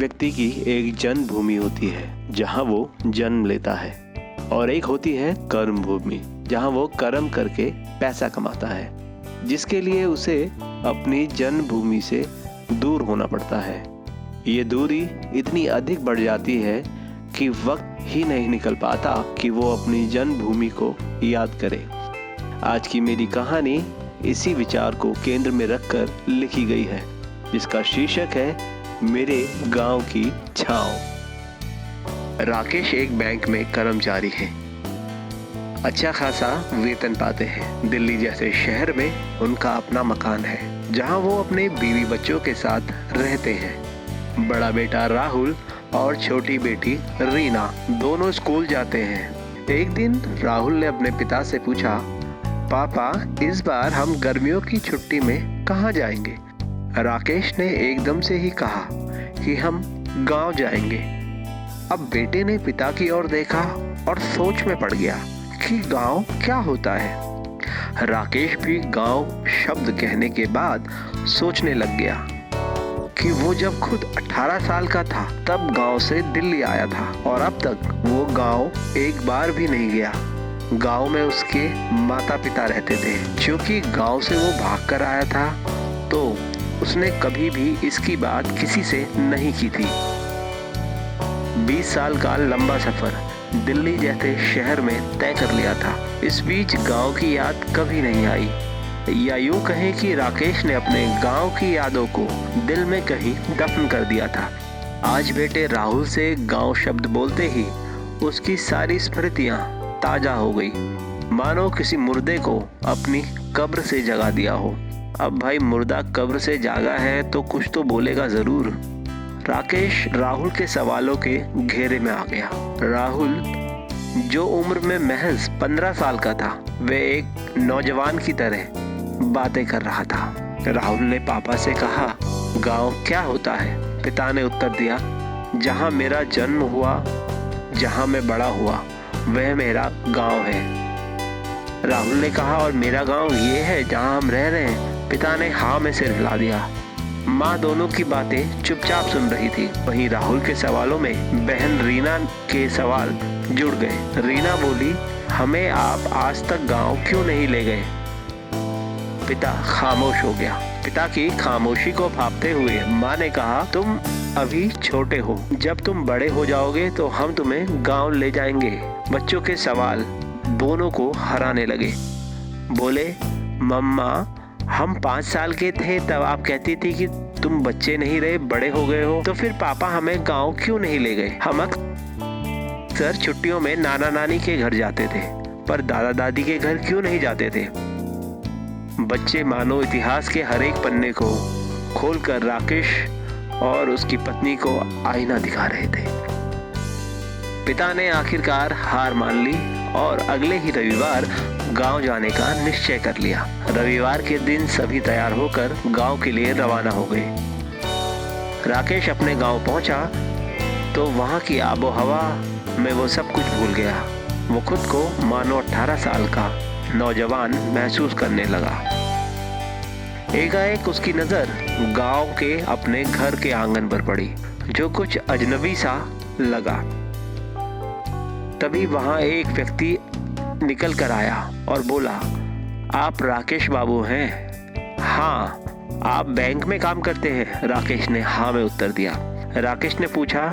व्यक्ति की एक जन्मभूमि होती है जहाँ वो जन्म लेता है, और एक होती है कर्म भूमि जहाँ वो कर्म करके पैसा कमाता है, जिसके लिए उसे अपनी जन्मभूमि से दूर होना पड़ता है। ये दूरी इतनी अधिक बढ़ जाती है कि वक्त ही नहीं निकल पाता कि वो अपनी जन्मभूमि को याद करे। आज की मेरी कहानी इसी विचार को केंद्र में रखकर लिखी गई है, जिसका शीर्षक है मेरे गांव की छांव। राकेश एक बैंक में कर्मचारी है। अच्छा खासा वेतन पाते हैं। दिल्ली जैसे शहर में उनका अपना मकान है जहां वो अपने बीवी बच्चों के साथ रहते हैं। बड़ा बेटा राहुल और छोटी बेटी रीना दोनों स्कूल जाते हैं। एक दिन राहुल ने अपने पिता से पूछा, पापा इस बार हम गर्मियों की छुट्टी में कहाँ जाएंगे? राकेश ने एकदम से ही कहा कि हम गांव जाएंगे। अब बेटे ने पिता की ओर देखा और सोच में पड़ गया कि गांव क्या होता है। राकेश भी गांव शब्द कहने के बाद सोचने लग गया कि वो जब खुद 18 साल का था तब गांव से दिल्ली आया था और अब तक वो गांव एक बार भी नहीं गया। गांव में उसके माता पिता रहते थे। क्योंकि गांव से वो भागकर आया था तो उसने कभी भी इसकी बात किसी से नहीं की थी। 20 साल का लंबा सफर दिल्ली जैसे शहर में तय कर लिया था। इस बीच गांव की याद कभी नहीं आई, या यूं कहें कि राकेश ने अपने गांव की यादों को दिल में कहीं दफन कर दिया था। आज बेटे राहुल से गांव शब्द बोलते ही उसकी सारी स्मृतियां ताजा हो गई, मानो किसी मुर्दे को अपनी कब्र से जगा दिया हो। अब भाई मुर्दा कब्र से जागा है तो कुछ तो बोलेगा जरूर। राकेश राहुल के सवालों के घेरे में आ गया। राहुल जो उम्र में महज 15 साल का था, वह एक नौजवान की तरह बातें कर रहा था। राहुल ने पापा से कहा, गांव क्या होता है? पिता ने उत्तर दिया, जहां मेरा जन्म हुआ, जहां मैं बड़ा हुआ, वह मेरा गांव है। राहुल ने कहा, और मेरा गांव ये है जहां हम रह रहे हैं? पिता ने हाँ में सिर हिला दिया। माँ दोनों की बातें चुपचाप सुन रही थी। वहीं राहुल के सवालों में बहन रीना के सवाल जुड़ गए। रीना बोली, हमें आप आज तक गांव क्यों नहीं ले गए? पिता खामोश हो गया। पिता की खामोशी को भांपते हुए माँ ने कहा, तुम अभी छोटे हो, जब तुम बड़े हो जाओगे तो हम तुम्हें गांव ले जाएंगे। बच्चों के सवाल दोनों को हराने लगे। बोले, मम्मा हम 5 साल के थे तब आप कहती थी कि तुम बच्चे नहीं रहे, बड़े हो गए हो, तो फिर पापा हमें गांव क्यों नहीं ले गए? हम अक्सर छुट्टियों में नाना नानी के घर जाते थे, पर दादा दादी के घर क्यों नहीं जाते थे? बच्चे मानो इतिहास के हर एक पन्ने को खोलकर राकेश और उसकी पत्नी को आईना दिखा रहे थे। पिता ने आखिरकार हार मान ली और अगले ही रविवार गांव जाने का निश्चय कर लिया। रविवार के दिन सभी तैयार होकर गांव के लिए रवाना हो गए। राकेश अपने गांव पहुंचा तो वहां की आबो हवा में वो सब कुछ भूल गया। वो खुद को मानो 18 साल का नौजवान महसूस करने लगा। एकाएक उसकी नजर गांव के अपने घर के आंगन पर पड़ी, जो कुछ अजनबी सा लगा। तभी वहां एक व्यक्ति निकल कर आया और बोला, आप राकेश बाबू हैं? हाँ। आप बैंक में काम करते हैं? राकेश ने हाँ में उत्तर दिया। राकेश ने पूछा,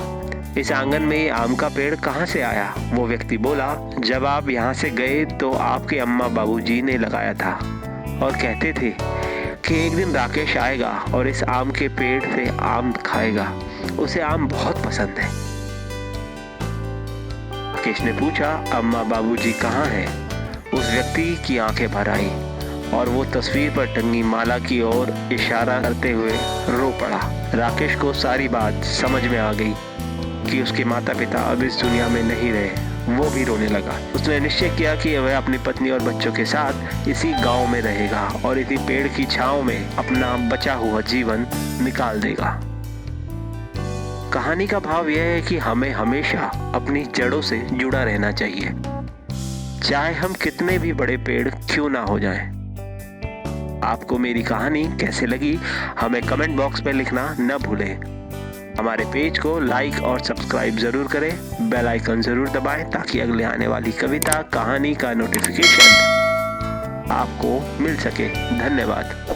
इस आंगन में ये आम का पेड़ कहाँ से आया? वो व्यक्ति बोला, जब आप यहाँ से गए तो आपके अम्मा बाबूजी ने लगाया था और कहते थे कि एक दिन राकेश आएगा और इस आम के पेड़ से आम खाएगा, उसे आम बहुत पसंद है। राकेश ने पूछा, अम्मा बाबूजी कहाँ हैं? उस व्यक्ति की आंखें भर आई और वो तस्वीर पर टंगी माला की ओर इशारा करते हुए रो पड़ा। राकेश को सारी बात समझ में आ गई कि उसके माता पिता अब इस दुनिया में नहीं रहे। वो भी रोने लगा। उसने निश्चय किया कि वह अपनी पत्नी और बच्चों के साथ इसी गांव में रहेगा और इसी पेड़ की छांव में अपना बचा हुआ जीवन निकाल देगा। कहानी का भाव यह है कि हमें हमेशा अपनी जड़ों से जुड़ा रहना चाहिए, चाहे हम कितने भी बड़े पेड़ क्यों ना हो जाएं। आपको मेरी कहानी कैसे लगी हमें कमेंट बॉक्स में लिखना न भूलें। हमारे पेज को लाइक और सब्सक्राइब जरूर करें, बेल आइकन जरूर दबाएं ताकि अगले आने वाली कविता कहानी का नोटिफिकेशन आपको मिल सके। धन्यवाद।